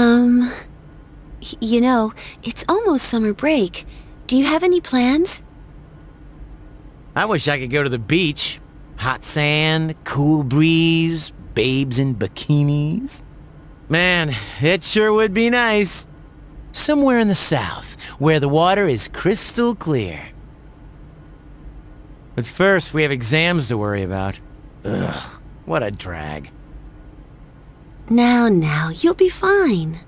Um, you know, it's almost summer break. Do you have any plans? I wish I could go to the beach. Hot sand, cool breeze, babes in bikinis. Man, it sure would be nice. Somewhere in the south, where the water is crystal clear. But first, we have exams to worry about. Ugh, what a drag. Now, you'll be fine.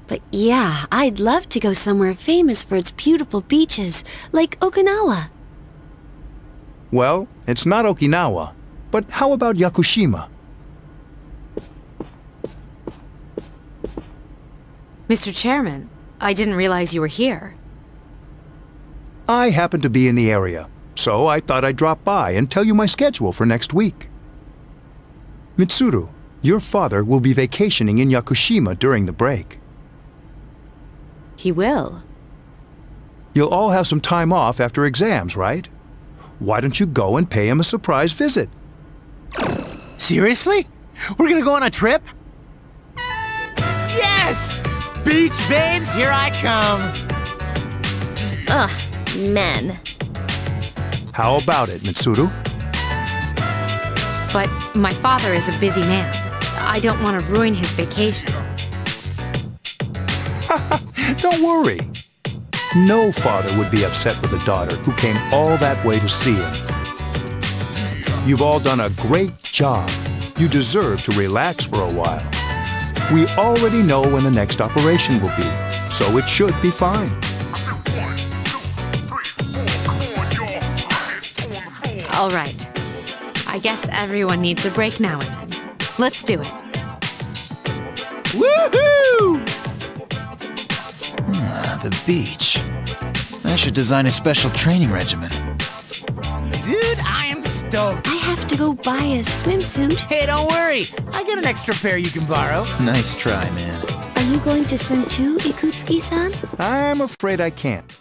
But yeah, I'd love to go somewhere famous for its beautiful beaches, like Okinawa. Well, it's not Okinawa, but how about Yakushima? Mr. Chairman, I didn't realize you were here. I happen to be in the area, so I thought I'd drop by and tell you my schedule for next week. Mitsuru, your father will be vacationing in Yakushima during the break. He will. You'll all have some time off after exams, right? Why don't you go and pay him a surprise visit? Seriously? We're gonna go on a trip? Yes! Beach babes, here I come! Ugh, men. How about it, Mitsuru? But my father is a busy man. I don't want to ruin his vacation. Don't worry. No father would be upset with a daughter who came all that way to see him. You've all done a great job. You deserve to relax for a while. We already know when the next operation will be, so it should be fine. All right. I guess everyone needs a break now and then. Let's do it. Woohoo! The beach. I should design a special training regimen. Dude, I am stoked. I have to go buy a swimsuit. Hey, don't worry. I got an extra pair you can borrow. Nice try, man. Are you going to swim too, Ikutsuki-san? I'm afraid I can't.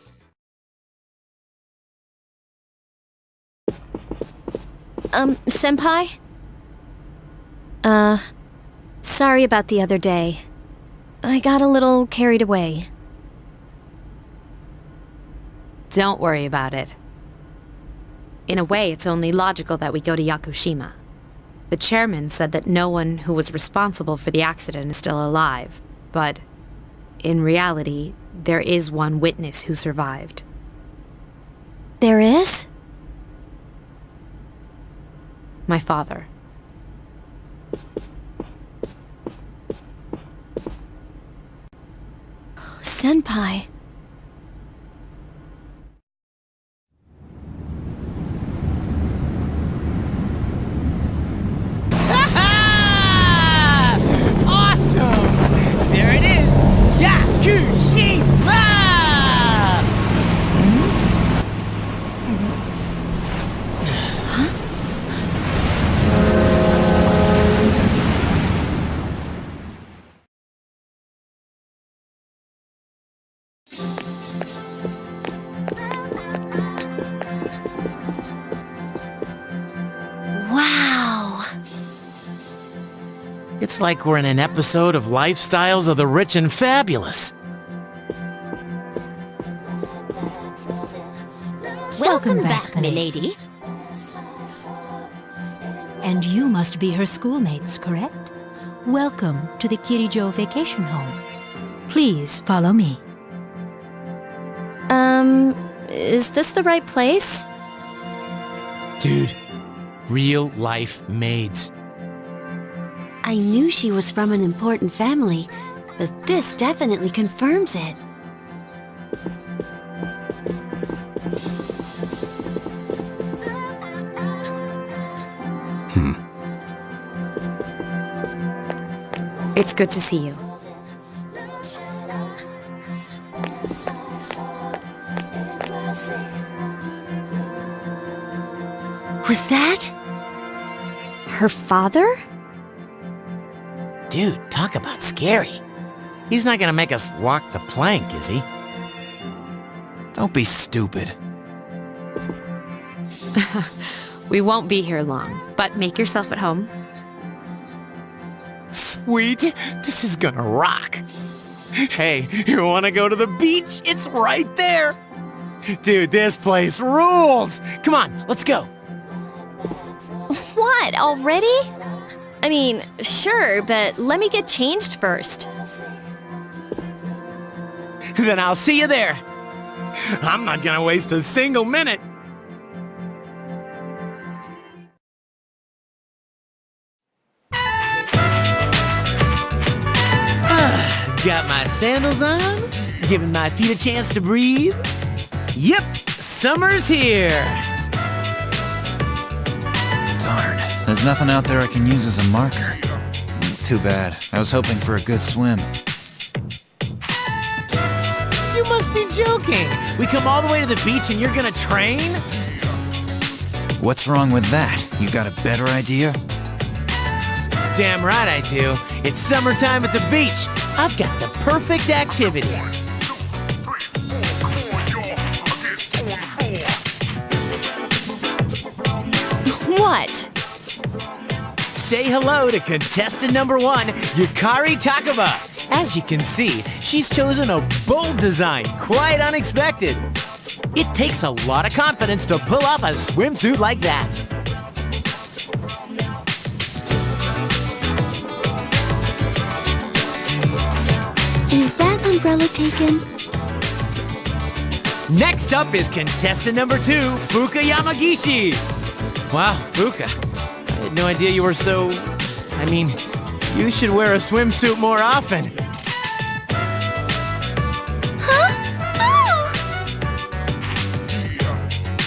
Senpai? Sorry about the other day. I got a little carried away. Don't worry about it. In a way, it's only logical that we go to Yakushima. The chairman said that no one who was responsible for the accident is still alive, but in reality, there is one witness who survived. There is? My father. Senpai. Awesome! There it is! Yakushima! Wow! It's like we're in an episode of Lifestyles of the Rich and Fabulous. Welcome back, milady. And you must be her schoolmates, correct? Welcome to the Kirijo vacation home. Please follow me. Is this the right place? Dude, real life maids. I knew she was from an important family, but this definitely confirms it. It's good to see you. Was that her father? Dude, talk about scary. He's not gonna make us walk the plank, is he? Don't be stupid. We won't be here long, but make yourself at home. sweet. This is gonna rock. Hey, you wanna go to the beach? It's right there. Dude, this place rules. Come on, let's go. What, already? I mean, sure, but let me get changed first. Then I'll see you there. I'm not gonna waste a single minute. Got my sandals on, giving my feet a chance to breathe. Yep, summer's here. Darn, there's nothing out there I can use as a marker. Too bad. I was hoping for a good swim. You must be joking. We come all the way to the beach and you're gonna train? What's wrong with that? You got a better idea? Damn right I do. It's summertime at the beach. I've got the perfect activity. What? Say hello to contestant number 1, Yukari Takaba. As you can see, she's chosen a bold design, quite unexpected. It takes a lot of confidence to pull off a swimsuit like that. Is that umbrella taken? Next up is contestant number 2, Fuka Yamagishi. Wow, Fuka, I had no idea you were so... I mean, you should wear a swimsuit more often.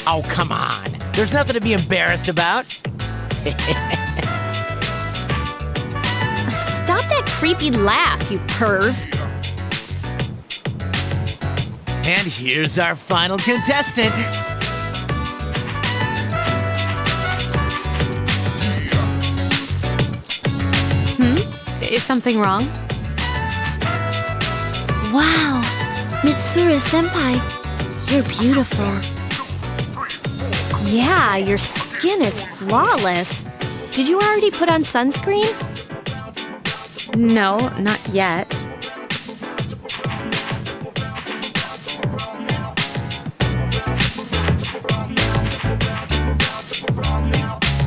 Oh, come on. There's nothing to be embarrassed about. Stop that creepy laugh, you perv. And here's our final contestant. Is something wrong? Wow, Mitsuru senpai, you're beautiful. Yeah, your skin is flawless. Did you already put on sunscreen? No, not yet.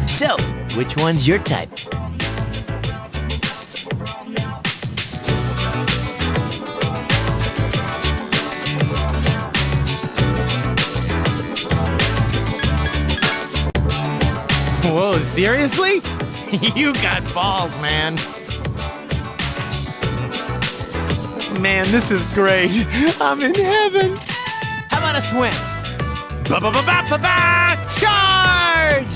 So, which one's your type? Whoa, seriously? You got balls, man. Man, this is great. I'm in heaven. How about a swim? Ba-ba-ba-ba-ba-ba! Charge!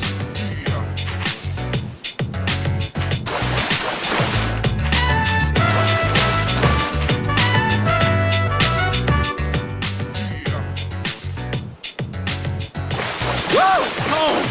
Woo! Oh!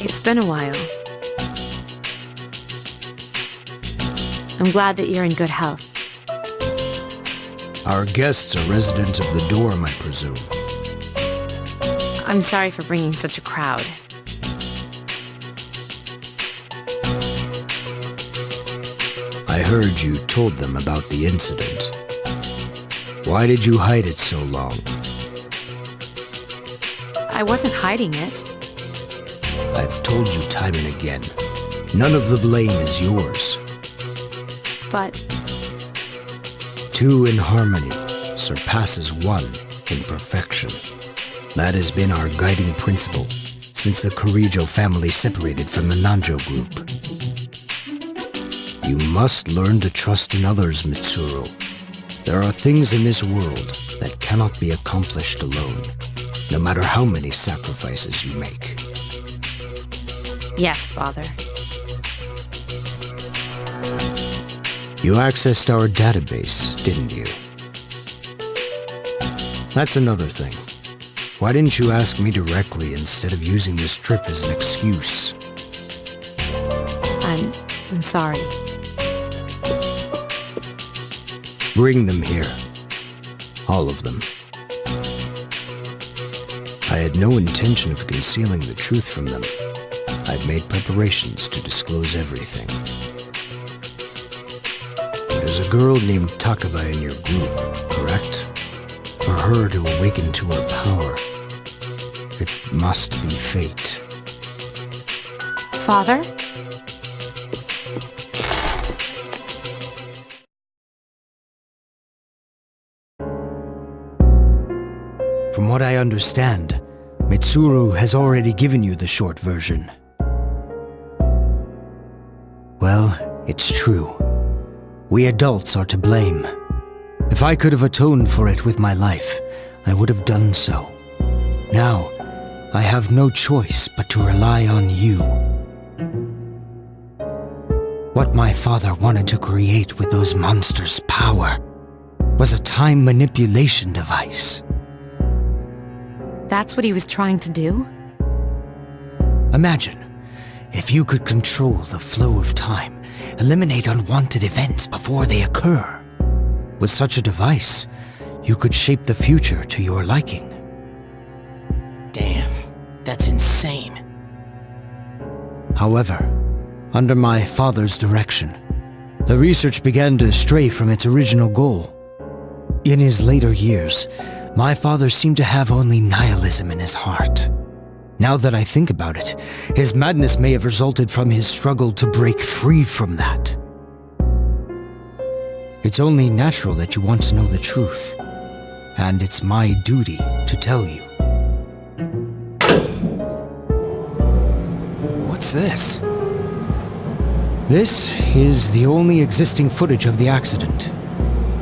It's been a while. I'm glad that you're in good health. Our guests are residents of the dorm, I presume. I'm sorry for bringing such a crowd. I heard you told them about the incident. Why did you hide it so long? I wasn't hiding it. I've told you time and again. None of the blame is yours. But Two in harmony surpasses one in perfection. That has been our guiding principle since the Kirijo family separated from the Nanjo group. You must learn to trust in others, Mitsuru. There are things in this world that cannot be accomplished alone, no matter how many sacrifices you make. yes, Father. You accessed our database, didn't you? That's another thing. Why didn't you ask me directly instead of using this trip as an excuse? I'm sorry. Bring them here. All of them. I had no intention of concealing the truth from them. I've made preparations to disclose everything. There's a girl named Takaba in your group, correct? For her to awaken to her power, it must be fate. Father? From what I understand, Mitsuru has already given you the short version. Well, it's true. We adults are to blame. If I could have atoned for it with my life, I would have done so. Now, I have no choice but to rely on you. What my father wanted to create with those monsters' power was a time manipulation device. That's what he was trying to do? Imagine if you could control the flow of time, eliminate unwanted events before they occur. With such a device, you could shape the future to your liking. Damn, that's insane. However, under my father's direction, the research began to stray from its original goal. In his later years, my father seemed to have only nihilism in his heart. Now that I think about it, his madness may have resulted from his struggle to break free from that. It's only natural that you want to know the truth, and it's my duty to tell you. What's this? This is the only existing footage of the accident,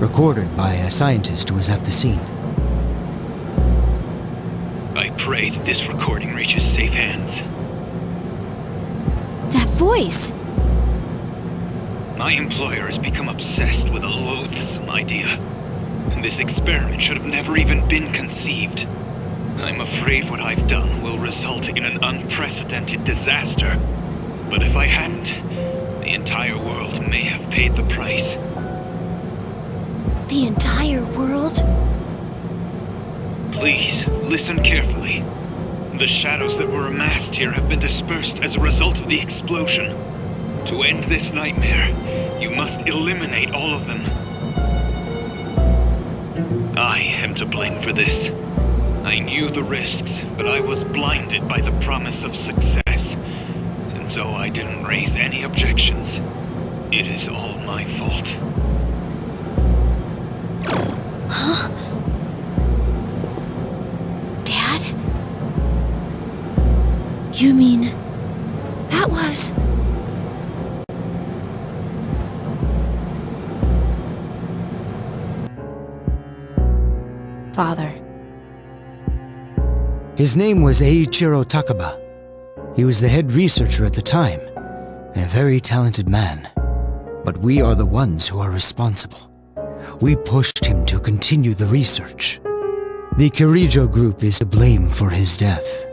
recorded by a scientist who was at the scene. I pray that this recording reaches safe hands. That voice! My employer has become obsessed with a loathsome idea. This experiment should have never even been conceived. I'm afraid what I've done will result in an unprecedented disaster. But if I hadn't, the entire world may have paid the price. The entire world? Please, listen carefully. The shadows that were amassed here have been dispersed as a result of the explosion. To end this nightmare, you must eliminate all of them. I am to blame for this. I knew the risks, but I was blinded by the promise of success. And so I didn't raise any objections. It is all my fault. Huh? Dad? You mean... that was... Father. His name was Eiichiro Takaba. He was the head researcher at the time, a very talented man. But we are the ones who are responsible. We pushed him to continue the research. The Kirijo group is to blame for his death.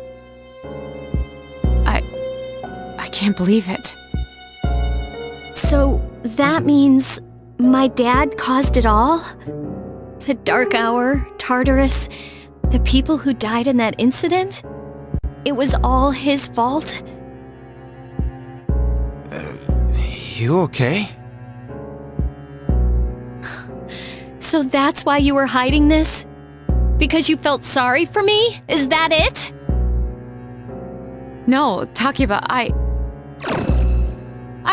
can't believe it. So that means my dad caused it all? The Dark Hour, Tartarus, the people who died in that incident? It was all his fault? You okay? So that's why you were hiding this? Because you felt sorry for me? Is that it? No, Takiba, I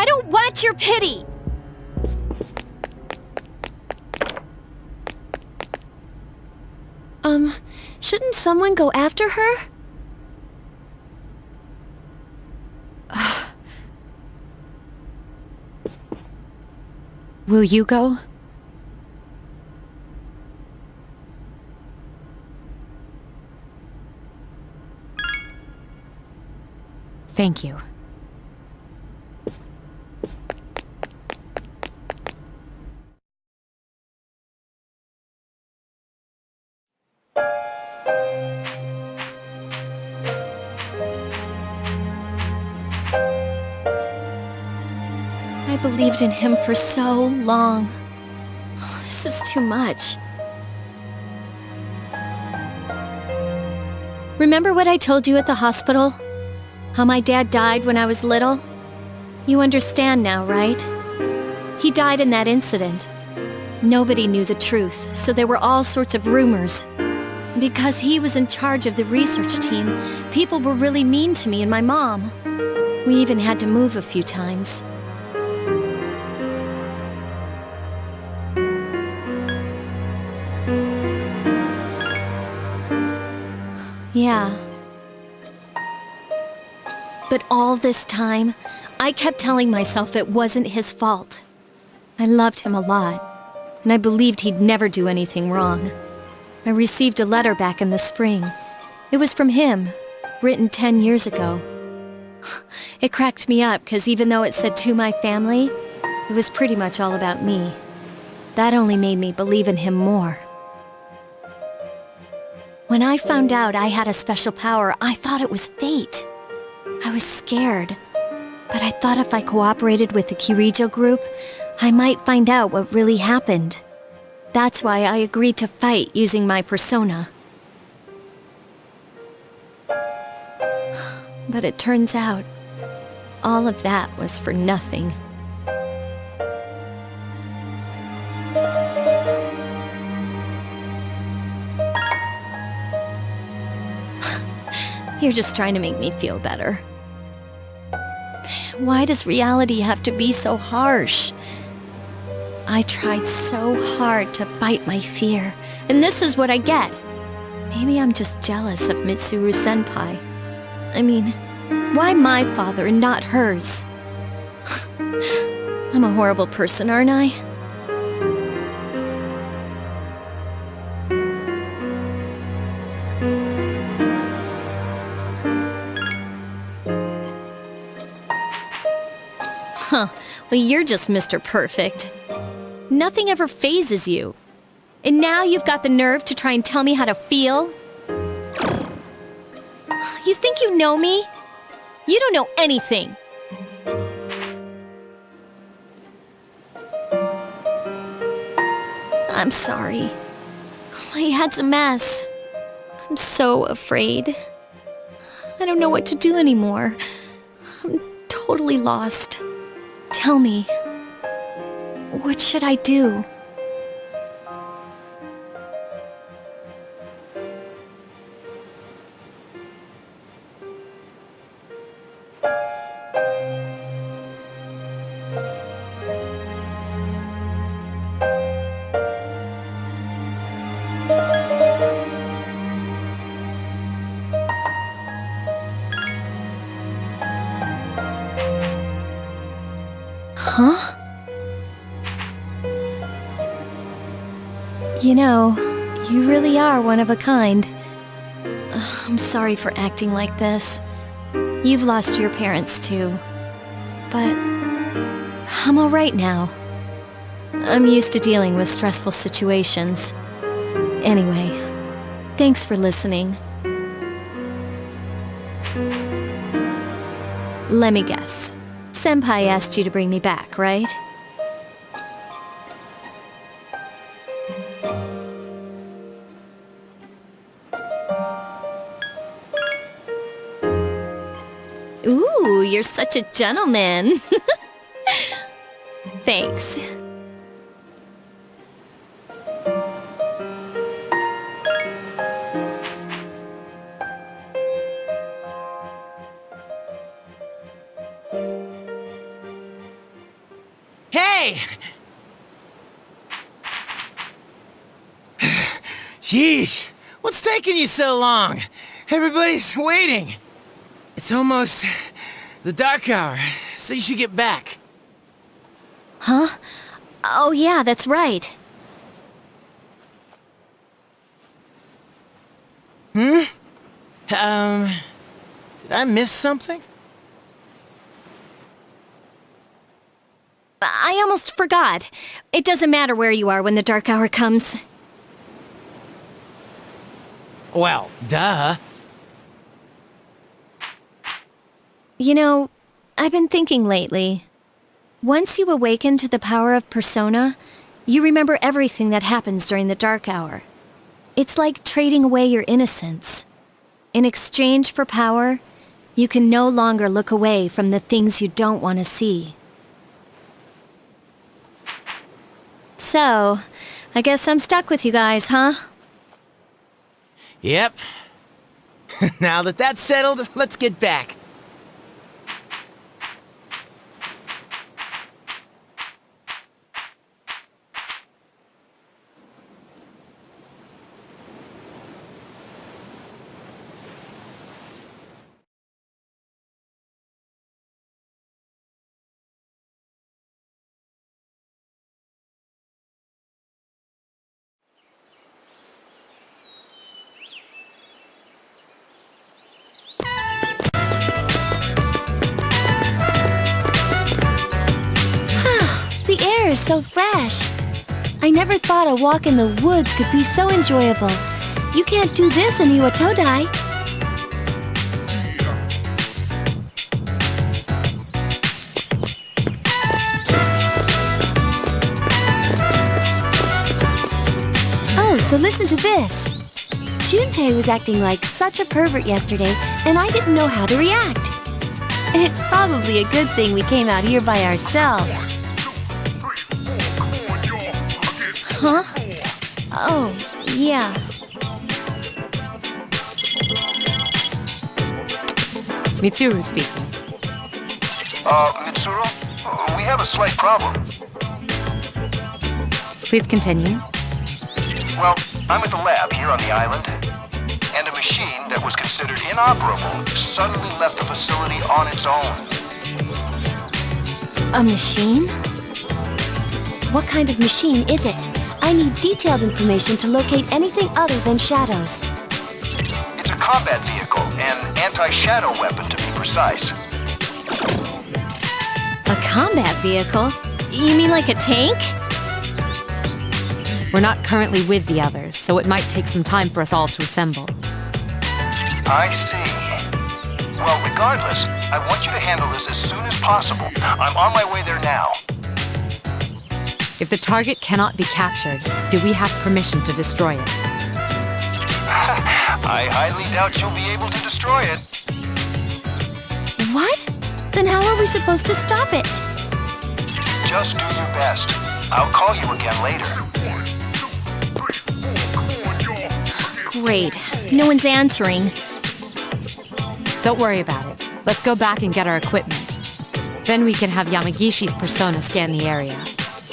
don't want your pity! Shouldn't someone go after her? Will you go? Thank you. I believed in him for so long. Oh, this is too much. Remember what I told you at the hospital? How my dad died when I was little? You understand now, right? He died in that incident. Nobody knew the truth, so there were all sorts of rumors. Because he was in charge of the research team, people were really mean to me and my mom. We even had to move a few times. Yeah. But all this time, I kept telling myself it wasn't his fault. I loved him a lot, and I believed he'd never do anything wrong. I received a letter back in the spring. It was from him, written 10 years ago. It cracked me up because even though it said to my family, it was pretty much all about me. That only made me believe in him more. When I found out I had a special power, I thought it was fate. I was scared, but I thought if I cooperated with the Kirijo group, I might find out what really happened. That's why I agreed to fight using my persona. But it turns out, all of that was for nothing. You're just trying to make me feel better. Why does reality have to be so harsh? I tried so hard to fight my fear, and this is what I get. Maybe I'm just jealous of Mitsuru senpai. I mean, why my father and not hers? I'm a horrible person, aren't I? Huh, well you're just Mr. Perfect. Nothing ever phases you. And now you've got the nerve to try and tell me how to feel? You think you know me? You don't know anything. I'm sorry. My head's a mess. I'm so afraid. I don't know what to do anymore. I'm totally lost. Tell me, what should I do? Huh? You know, you really are one of a kind. I'm sorry for acting like this. You've lost your parents too. But I'm alright now. I'm used to dealing with stressful situations. Anyway, thanks for listening. Let me guess. Senpai asked you to bring me back, right? Ooh, you're such a gentleman. Thanks. Hey! Yeesh, what's taking you so long? Everybody's waiting. It's almost the dark hour, so you should get back. Huh? Oh yeah, that's right. Did I miss something? I almost forgot. It doesn't matter where you are when the dark hour comes. Well, duh. You know, I've been thinking lately. Once you awaken to the power of persona, you remember everything that happens during the dark hour. It's like trading away your innocence. In exchange for power, you can no longer look away from the things you don't want to see. So, I guess I'm stuck with you guys, huh? Yep. Now that that's settled, let's get back. The air is so fresh. I never thought a walk in the woods could be so enjoyable. You can't do this in Iwatodai. Oh, so listen to this. Junpei was acting like such a pervert yesterday, and I didn't know how to react. It's probably a good thing we came out here by ourselves. Huh? Oh, yeah. Mitsuru speaking. Mitsuru, we have a slight problem. Please continue. Well, I'm at the lab here on the island, and a machine that was considered inoperable suddenly left the facility on its own. A machine? What kind of machine is it? I need detailed information to locate anything other than shadows. It's a combat vehicle, an anti-shadow weapon to be precise. A combat vehicle? You mean like a tank? We're not currently with the others, so it might take some time for us all to assemble. I see. Well, regardless, I want you to handle this as soon as possible. I'm on my way there now. If the target cannot be captured, do we have permission to destroy it? I highly doubt you'll be able to destroy it. What? Then how are we supposed to stop it? Just do your best. I'll call you again later. Great. No one's answering. Don't worry about it. Let's go back and get our equipment. Then we can have Yamagishi's persona scan the area.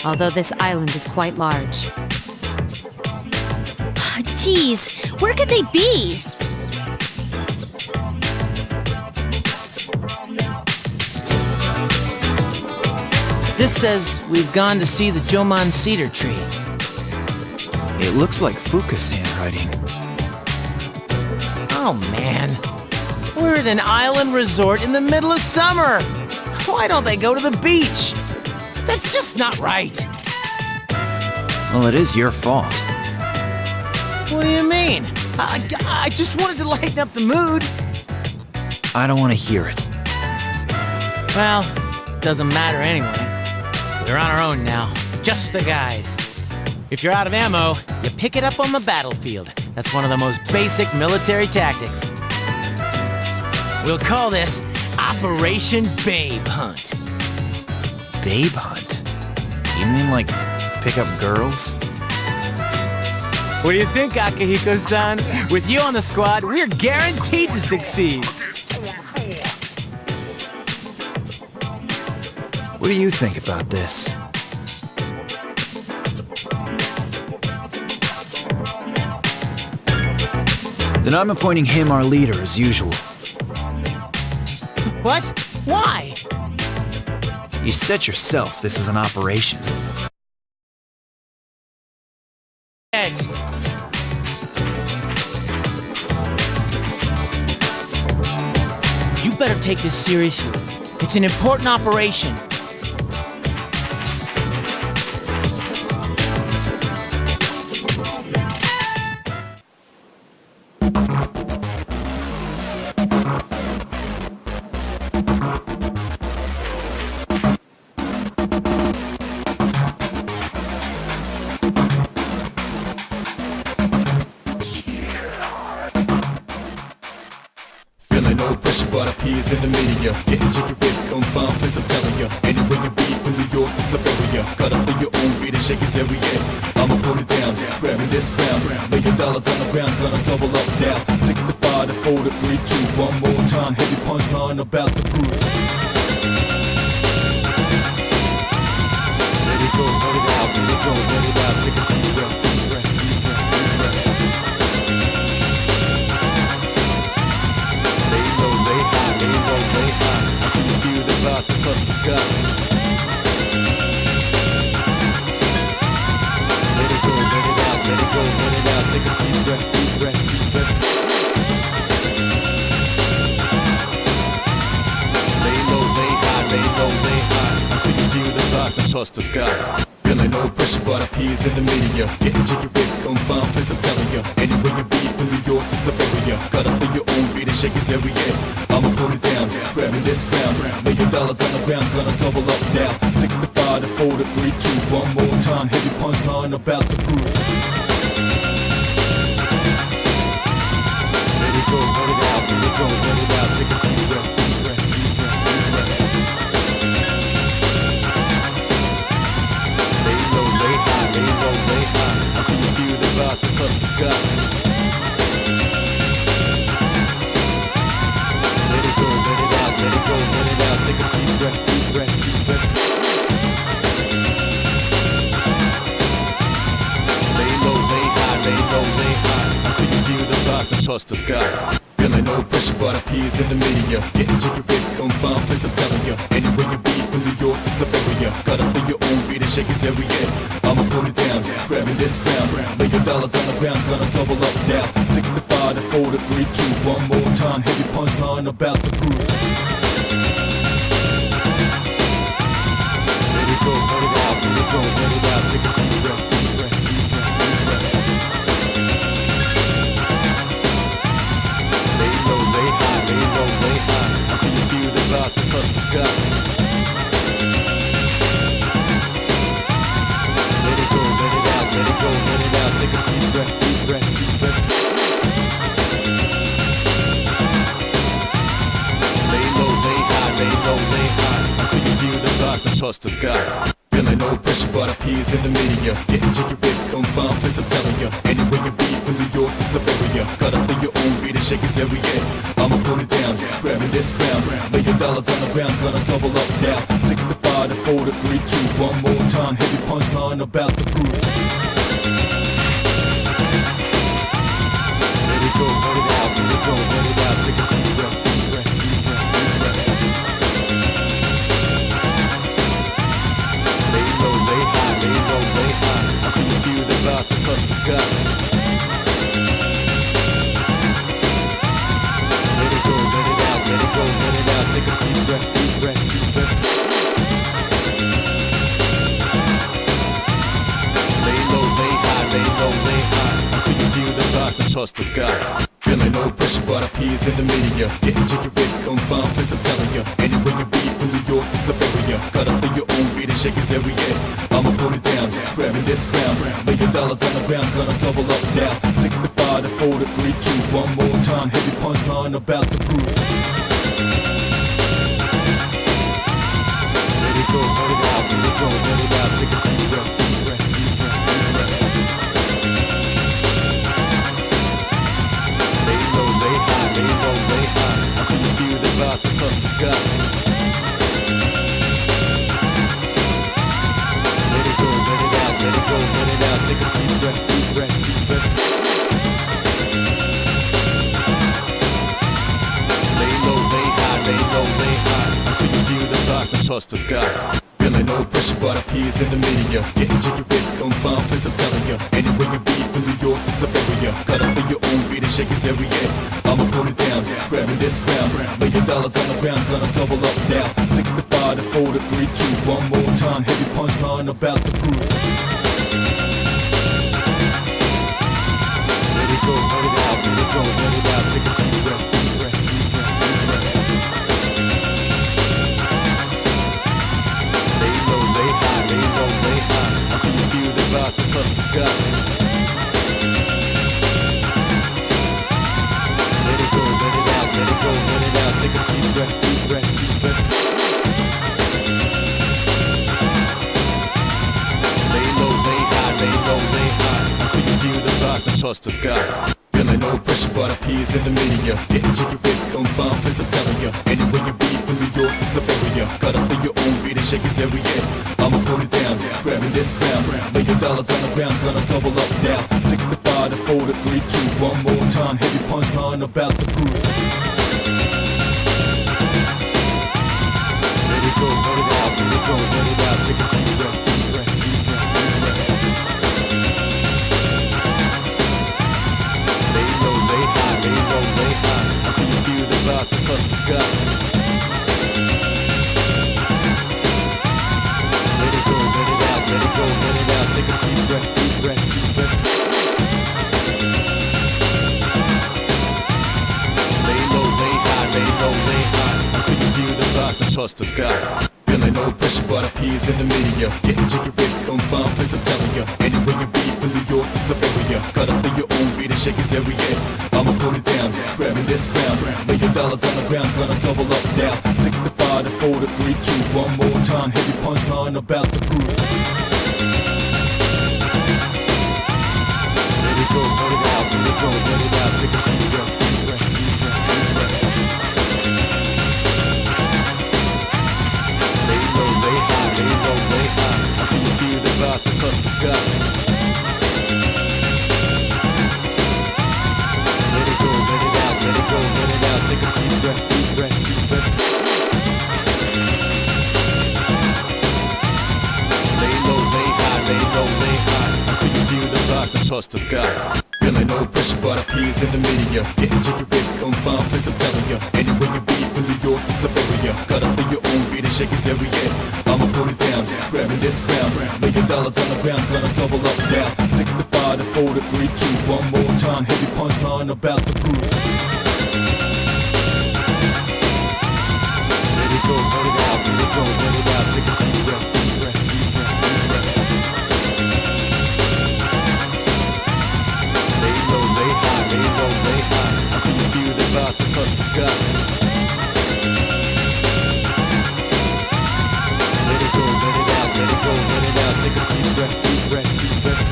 Although this island is quite large. Jeez, where could they be? This says we've gone to see the Jomon cedar tree. It looks like Fuka's handwriting. Oh man, we're at an island resort in the middle of summer. Why don't they go to the beach? That's just not right. Well, it is your fault. What do you mean? I just wanted to lighten up the mood. I don't want to hear it. Well, doesn't matter anyway. We're on our own now. Just the guys. If you're out of ammo, you pick it up on the battlefield. That's one of the most basic military tactics. We'll call this Operation Babe Hunt. Babe hunt? You mean like pick up girls? What do you think, Akihiko-san? With you on the squad, we're guaranteed to succeed. What do you think about this? Then I'm appointing him our leader as usual. What? Why? You said yourself this is an operation. Ed. You better take this seriously. It's an important operation. Feeling no pressure, but our peers in the media. Getting jiggy with confirmed, please I'm telling ya. Anywhere you be, from New York to Siberia. Cut up in your own beat and shake it every day. I'ma put it down, grabbing this crown. $1 million on the ground, gonna double up now. 65 to 4 to 3, 2, one more time. Heavy punchline about to cruise. Let it go, let it out, let it go, let it out. Take a deep breath, deep breath, deep breath, deep breath. Lay high, until you feel the vibes that touch the sky. Let it go, let it out, let it go, let it out. Take a deep breath, deep breath, deep breath. Lay low, lay high, until you feel the vibes that touch the sky. Feeling no pressure, but our peers in the media. Getting jiggy with confirmed, please I'm telling ya. Anywhere you be, from New York to Siberia. Cut up in your own beat and shake it every day. I'ma put it down, grabbing this crown. $1 million on the ground, gonna double up now. 65 to 4 to 3, 2, one more time. Heavy punchline about to cruise. Let it go, let it out, let it go, let it out. Take a deep breath, deep breath, deep breath, deep breath. Lay low, lay high, until you feel the vibes that touch the sky. Let it go, let it out, take a deep breath, deep breath, deep breath. Lay low, lay high, until you feel the vibes that touch the sky. Feeling no pressure, but our peers in the media. Getting jiggy with confirmed, please I'm telling ya. Anywhere you be, from New York to Siberia. Cut up in your own beat and shake it every day. I'ma put it down, grabbing this crown. $1 million on the ground, gonna double up now. 65 to 4 to 3, 2, one more time. Heavy punchline about to cruise. Let it go, let it out, let it go, let it out. Take a deep breath, deep breath, deep breath, deep breath. Lay low, lay high, until you feel the vibes that touch the sky. Let it go, let it out, let it go, let it out. Take a deep breath, deep breath, deep breath. Lay low, lay high, until you feel the vibes that touch the sky. Feeling no pressure, but our peers in the media. Getting jiggy with confirmed, please I'm telling ya. Anywhere you be, from New York to Siberia. Cut up in your own beat and shake it every day. I'ma put it down, grabbing this crown. $1 million on the ground, gonna double up now. 65 to 4 to 3, 2, one more time. Heavy punchline about to cruise. Let it go, let it out, let it go, let it out. Take a deep breath, deep breath, deep breath, deep breath. Lay low, lay high, until you feel the vibes that touch the sky. Let it go, let it out, let it go, let it out. Take a deep breath, deep breath, deep breath. Lay low, lay high, until you feel the vibes that touch the sky. Feeling Feeling no pressure, but appears in the media. Getting jiggy with confirmed, place I'm telling ya. Anywhere you be, from New York to Siberia. Cut up in your own beat and shake it every year. I'ma put it down, grabbing this crown. $1 million on the ground, gonna double up now. 65 to 4 to 3, 2, one more time. Heavy punchline about to cruise. Let it go, let it out, let it go, let it out. Take a deep breath, deep breath, deep breath, deep breath. Lay low, lay high, lay low, lay high. Until you feel the vibes that touch the sky. Let it go, let it out, let it go, let it out. Take a deep breath, deep breath, deep breath. Lay low, lay high, lay low, lay high. Until you feel the vibes that touch the sky. Feeling no pressure, but appears in the media. Getting jiggy with confirmed, place I'm telling ya. Anywhere you be, from New York to Siberia. Cut up in your own beat and shake it every year. I'ma put it down, grabbing this crown. $1 million on the ground, gonna double up now. 65 to 4 to 3, 2, one more time. Heavy punchline about to cruise. Let it go, let it out, let it go, let it out. Take a deep breath, deep breath, deep breath, deep breath. Lay low, lay high, lay low, lay high. Until you feel the vibes that touch the sky. Let it go, let it out, let it go, let it out. Take a deep breath, deep breath, deep breath. Lay low, lay high, lay low, lay high. Until you feel the vibes that touch the sky. Feeling no pressure, but appears in the media. Getting jiggy with confirmed, place I'm telling ya. Anywhere you be, from New York to Siberia. Cut up in your own beat and shake it every year. I'ma put it down, grabbing this crown. $1 million on the ground, gonna double up now. 65 to 4 to 3, 2, one more time. Heavy punchline about to cruise. Let it go, let it out, let it go, let it out. Take a deep breath, deep breath, deep breath, deep breath. Lay low, lay high, lay low, lay high. Until you feel the vibes that touch the sky. Let it go, let it out, let it go, let it out. Take a deep breath, deep breath, deep breath. Lay low, lay high, lay low, lay high. Until you feel the vibes that touch the sky. Feeling no pressure, but appears in the media. Getting jiggy with confirmed, place I'm telling ya. Anywhere you be, from New York to Siberia. Cut up in your own beat and shake it every year. I'ma put it down, grabbing this crown. $1 million on the ground, gonna double up now. 65 to 4 to 3, 2, one more time. Heavy punchline about to cruise. Let it go, let it out, let it go, let it out. Take a deep breath, deep breath, deep breath, deep breath. Lay low, lay high, lay low, lay high. Until you feel the vibes that touch the sky. Let it go, let it out, let it go, let it out. Take a deep breath, deep breath, deep breath. Lay low, lay high, lay low, lay high. Until you feel the vibes that touch the sky. Feeling no pressure, but appears in the media. Getting jiggy with confirmed, place I'm telling ya. Anywhere you be, from New York to Siberia. Cut up in your own beat and shake it every year. I'ma put it down, grabbing this crown. $1 million on the ground, gonna double up now. 65 to 4 to 3, 2, one more time. Heavy punchline about to cruise. Let it go, let it out, let it go, let it out. Take a deep breath, deep breath, deep breath, deep breath. Lay low, lay high, lay low, lay high. Until you feel the vibes that touch the sky. Let it go, let it out, let it go, let it out. Take a deep breath, deep breath, deep breath.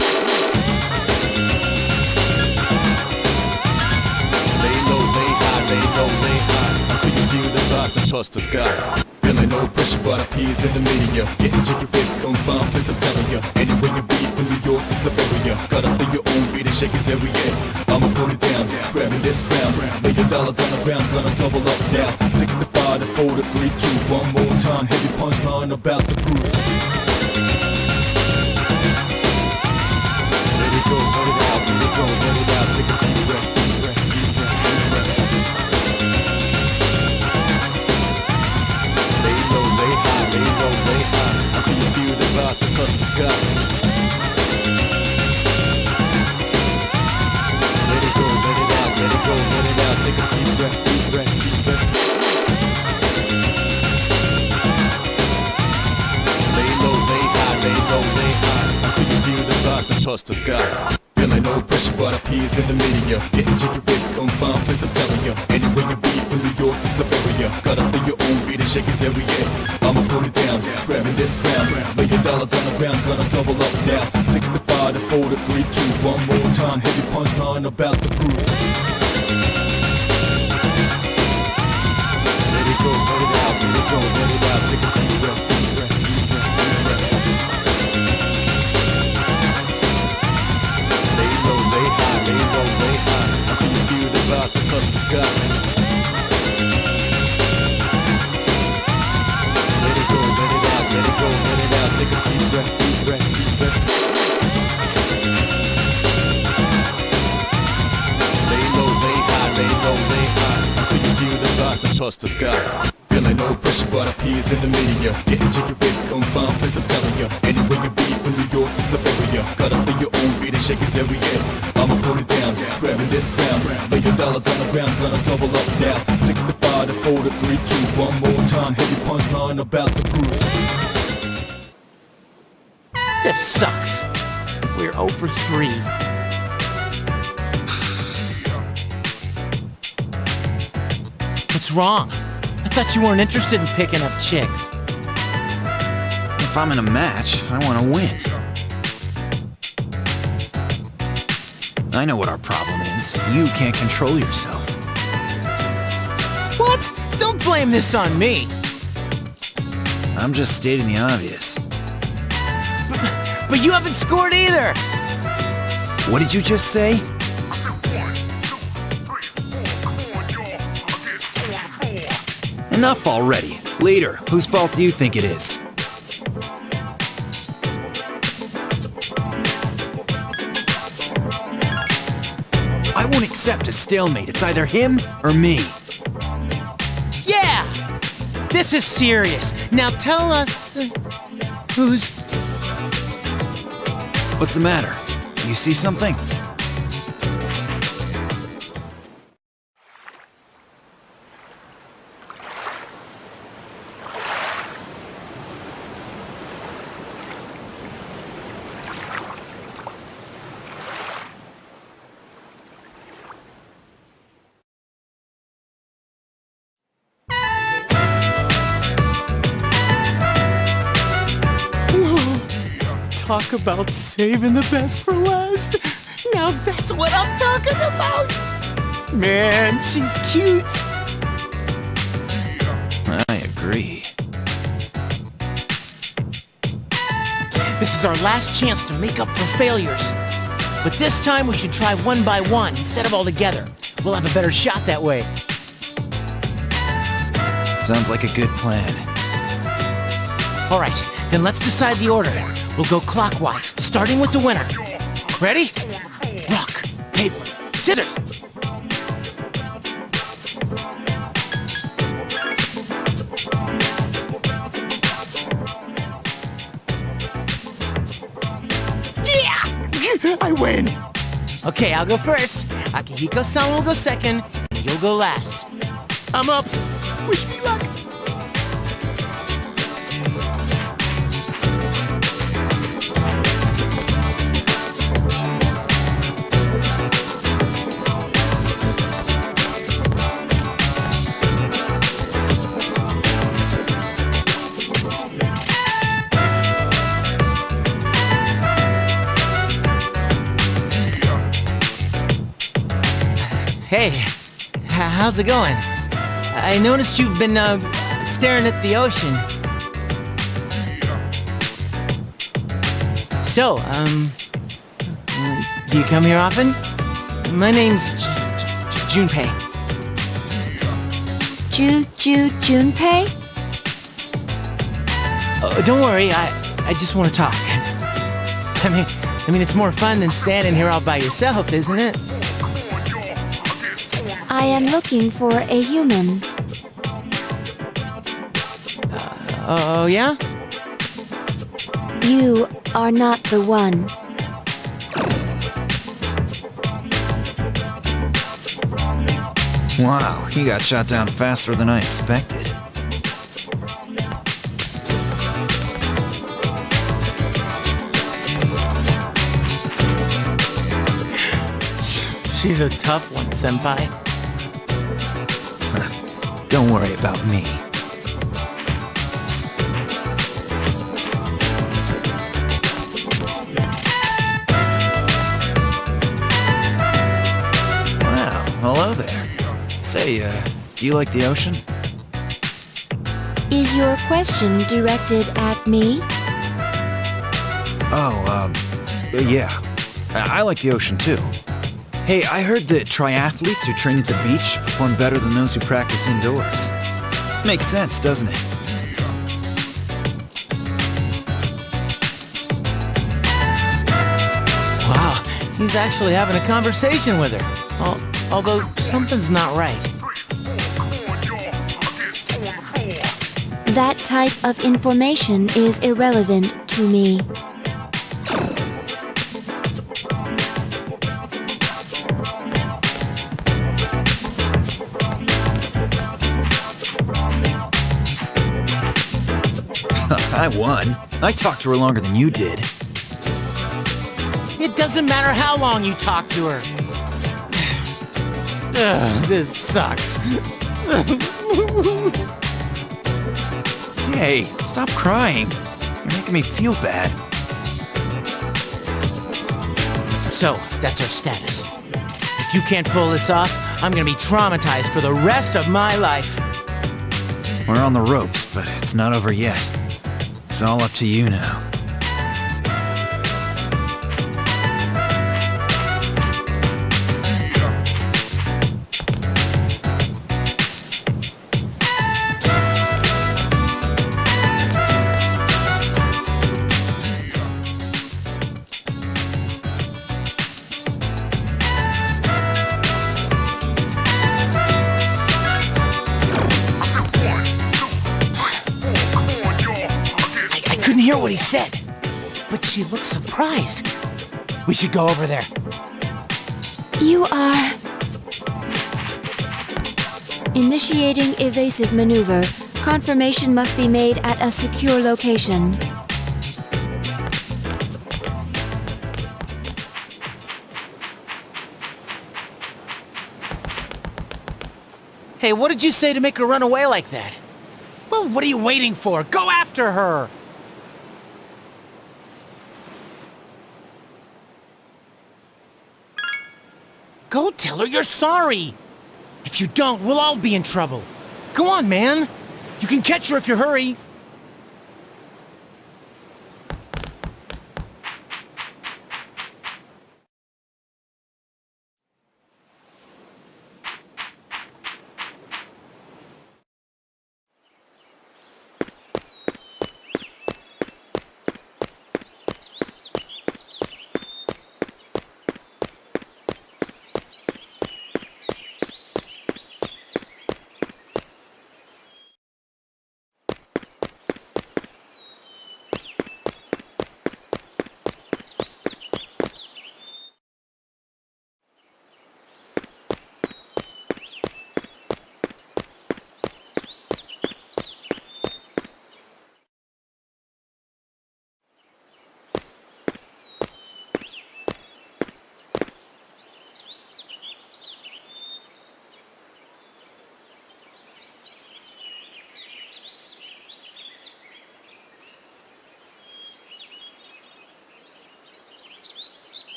Lay low, lay high, lay low, lay high. Until you feel the vibes that touch the sky. Feeling no pressure, but appears in the media. Getting jiggy with confirmed, place I'm telling ya. Anywhere you be, from New York to Siberia. Cut up in your own beat and shake it every year. I'ma put it down, grabbing this crown. $1 million on the ground, gonna double up now. 65 to 4 to 3, 2, one more time. Heavy punchline about to cruise. Let it go, let it out, let it go, let it out. Take a deep breath, deep breath, deep breath, deep breath. Lay low, lay high, lay low, lay high. Until you feel the vibes that touch the sky. Let it go, let it out, let it go, let it the sky. Feeling no pressure, but I peas in the media. Getting jiggy with confirmed, please I'm telling ya. Anywhere you be, from New York to Siberia. Got up for your own beat and shake it till we get. I'ma put it down, grabbing this crown. $1 million on the ground, gonna double up now. 65 to 4 to 3, 2, one more time. Heavy punchline about to cruise. Let it go, let it out, let it go, let it out. Take a deep breath, deep breath, deep breath, deep breath. Lay low, lay high, until you feel the vibes that touch the sky. Let it go, let it out, let it go, let it out. Take a deep breath, deep breath, deep breath. Lay low, lay high, until you feel the vibes that touch the sky. Feeling no pressure, but I peas in the media. Getting jiggy with confirmed, please I'm telling ya. Anywhere you be, from New York to Siberia. Got up for your own beat and shake it till we get. I'ma put it down, grabbing this crown. $1 million on the ground, gonna double up now. 65 to 4 to 3, 2, one more time. Heavy punchline about to cruise. This sucks. We're 0 for 3. What's wrong? I thought you weren't interested in picking up chicks. If I'm in a match, I want to win. I know what our problem is. You can't control yourself. What? Don't blame this on me. I'm just stating the obvious. But you haven't scored either. What did you just say? Enough already. Leader, whose fault do you think it is? I won't accept a stalemate. It's either him or me. Yeah! This is serious. Now tell us... who's... What's the matter? You see something? Talk about saving the best for last. Now that's what I'm talking about. Man, she's cute. I agree. This is our last chance to make up for failures. But this time we should try one by one instead of all together. We'll have a better shot that way. Sounds like a good plan. All right, then let's decide the order. We'll go clockwise, starting with the winner. Ready? Rock, paper, scissors. Yeah! I win! Okay, I'll go first. Akihiko-san will go second, and you'll go last. I'm up. Wish me luck. Hey, how's it going? I noticed you've been, staring at the ocean. So, do you come here often? My name's Junpei. Junpei? Don't worry, I just want to talk. I mean, it's more fun than standing here all by yourself, isn't it? I am looking for a human. Oh, yeah? You are not the one. Wow, he got shot down faster than I expected. She's a tough one, senpai. Don't worry about me. Wow, hello there. Say, do you like the ocean? Is your question directed at me? Oh, yeah. I like the ocean too. Hey, I heard that triathletes who train at the beach perform better than those who practice indoors. Makes sense, doesn't it? Wow, he's actually having a conversation with her. Although something's not right. That type of information is irrelevant to me. I won. I talked to her longer than you did. It doesn't matter how long you talk to her. Ugh, this sucks. Hey, stop crying. You're making me feel bad. So, that's our status. If you can't pull this off, I'm gonna be traumatized for the rest of my life. We're on the ropes, but it's not over yet. It's all up to you now. Hear what he said, but she looks surprised. We should go over there. You are... Initiating evasive maneuver. Confirmation must be made at a secure location. Hey, what did you say to make her run away like that? Well, what are you waiting for? Go after her! Go tell her you're sorry! If you don't, we'll all be in trouble. Go on, man! You can catch her if you hurry.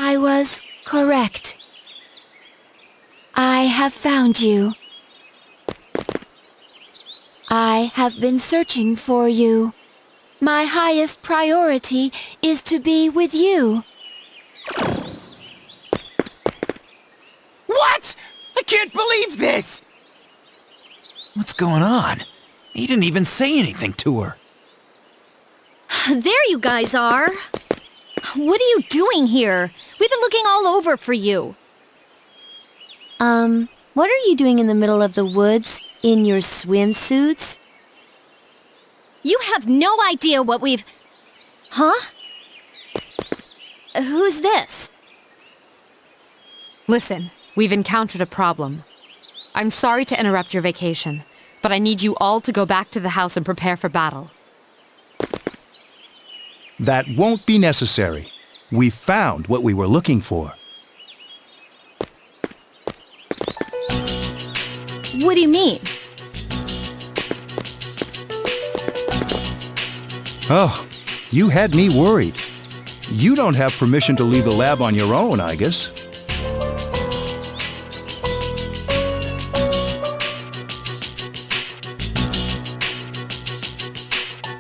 I was correct. I have found you. I have been searching for you. My highest priority is to be with you. What? I can't believe this! What's going on? He didn't even say anything to her. There you guys are. What are you doing here? We've been looking all over for you. What are you doing in the middle of the woods in your swimsuits? You have no idea what we've... Huh? Who's this? Listen, we've encountered a problem. I'm sorry to interrupt your vacation, but I need you all to go back to the house and prepare for battle. That won't be necessary. We found what we were looking for. What do you mean? Oh, you had me worried. You don't have permission to leave the lab on your own, I guess.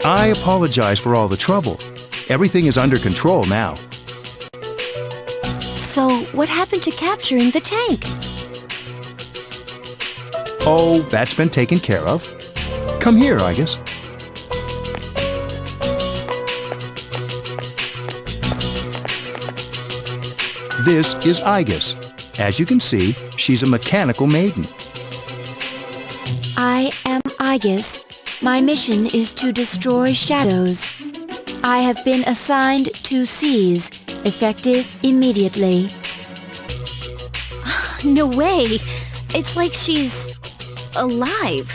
I apologize for all the trouble. Everything is under control now. So, what happened to capturing the tank? Oh, that's been taken care of. Come here, I guess. This is Igus. As you can see, she's a mechanical maiden. I am Igus. My mission is to destroy shadows. I have been assigned to seize, effective immediately. No way! It's like she's alive.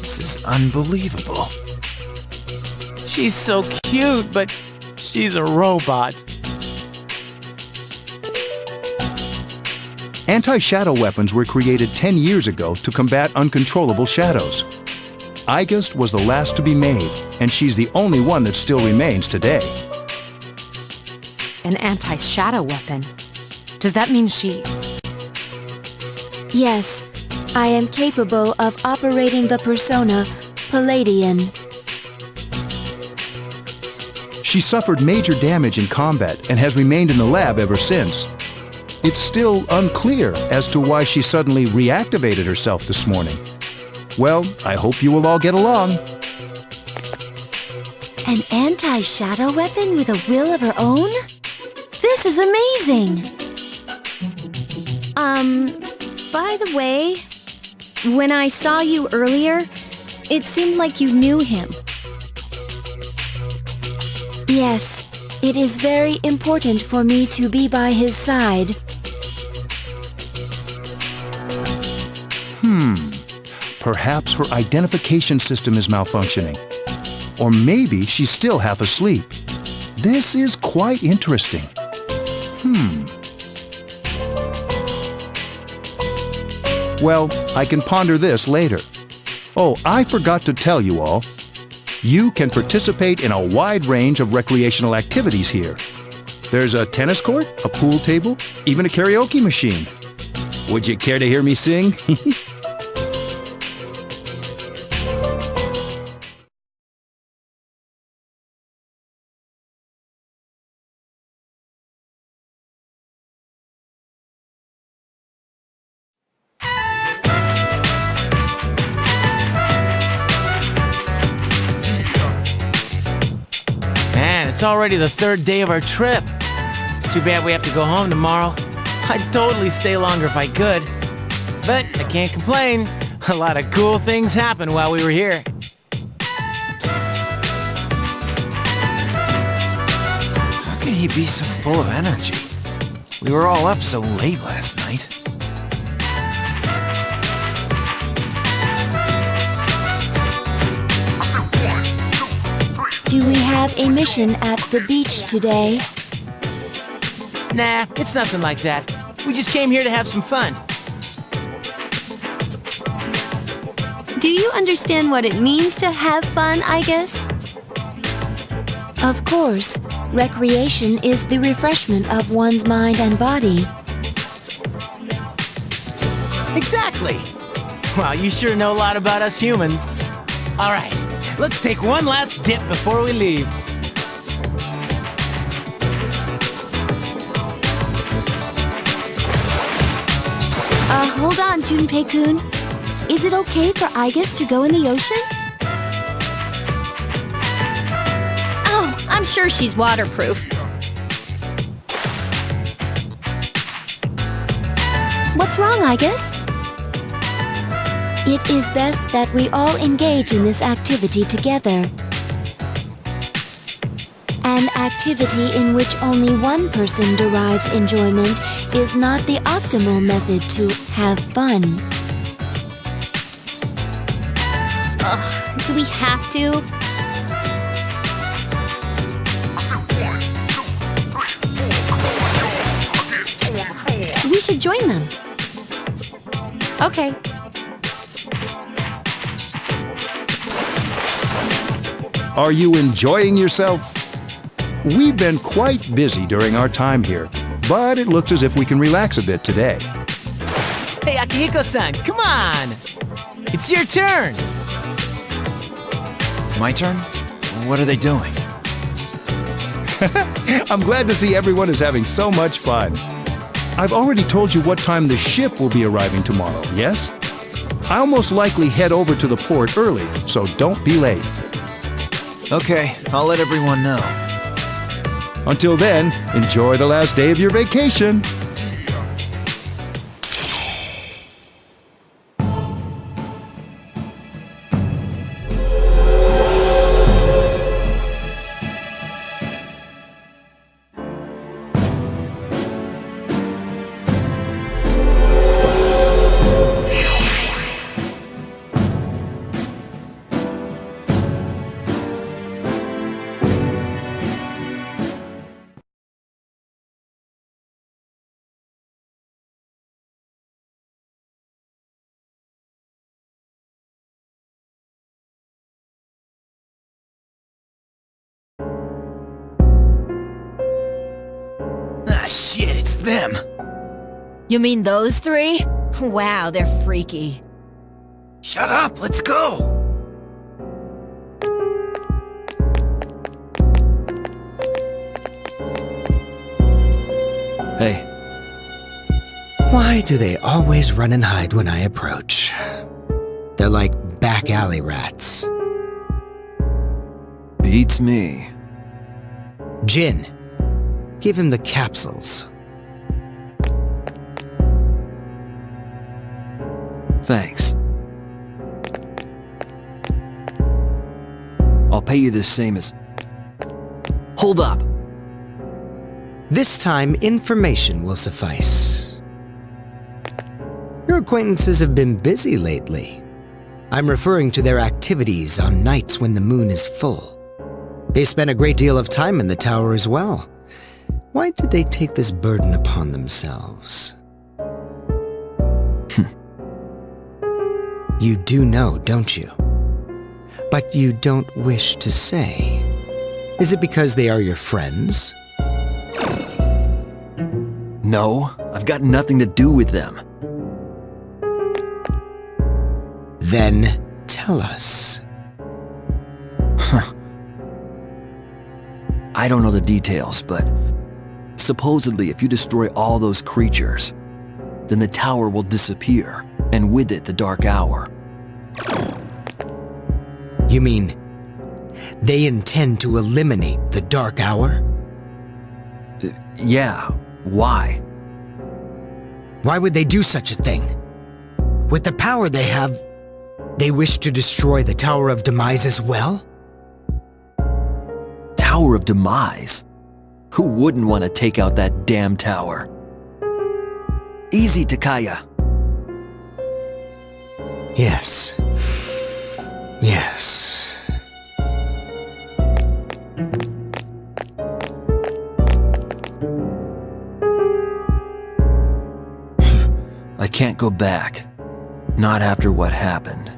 This is unbelievable. She's so cute, but she's a robot. Anti-shadow weapons were created 10 years ago to combat uncontrollable shadows. Igus was the last to be made, and she's the only one that still remains today. An anti-shadow weapon? Does that mean she... Yes, I am capable of operating the persona Palladian. She suffered major damage in combat and has remained in the lab ever since. It's still unclear as to why she suddenly reactivated herself this morning. Well, I hope you will all get along. An anti-shadow weapon with a will of her own? This is amazing! By the way, when I saw you earlier, it seemed like you knew him. Yes, it is very important for me to be by his side. Perhaps her identification system is malfunctioning. Or maybe she's still half asleep. This is quite interesting. Well, I can ponder this later. Oh, I forgot to tell you all. You can participate in a wide range of recreational activities here. There's a tennis court, a pool table, even a karaoke machine. Would you care to hear me sing? Man, it's already the third day of our trip. It's too bad we have to go home tomorrow. I'd totally stay longer if I could. But I can't complain. A lot of cool things happened while we were here. How could he be so full of energy? We were all up so late last night. Do we have a mission at the beach today? Nah, it's nothing like that. We just came here to have some fun. Do you understand what it means to have fun, Igus? Of course, recreation is the refreshment of one's mind and body. Exactly. Wow, you sure know a lot about us humans. All right, let's take one last dip before we leave. Hold on, Junpei-kun. Is it okay for Igus to go in the ocean? Oh, I'm sure she's waterproof. What's wrong, Igus? It is best that we all engage in this activity together. An activity in which only one person derives enjoyment is not the optimal method to have fun. Ugh, do we have to? should join them. Okay. Are you enjoying yourself? We've been quite busy during our time here, but it looks as if we can relax a bit today. Hey, Akihiko-san, come on! It's your turn! My turn? What are they doing? I'm glad to see everyone is having so much fun. I've already told you what time the ship will be arriving tomorrow, yes? I'll most likely head over to the port early, so don't be late. Okay, I'll let everyone know. Until then, enjoy the last day of your vacation. Ah, shit, it's them! You mean those three? Wow, they're freaky. Shut up, let's go! Hey. Why do they always run and hide when I approach? They're like back alley rats. Beats me. Jin, give him the capsules. Thanks. I'll pay you the same as... Hold up! This time, information will suffice. Your acquaintances have been busy lately. I'm referring to their activities on nights when the moon is full. They spend a great deal of time in the tower as well. Why did they take this burden upon themselves? You do know, don't you? But you don't wish to say. Is it because they are your friends? No, I've got nothing to do with them. Then tell us. I don't know the details, but supposedly if you destroy all those creatures, then the tower will disappear, and with it the Dark Hour. You mean they intend to eliminate the Dark Hour? Yeah, why? Why would they do such a thing? With the power they have, they wish to destroy the Tower of Demise as well? Tower of Demise? Who wouldn't want to take out that damn tower? Easy, Takaya. Yes. Yes. I can't go back. Not after what happened.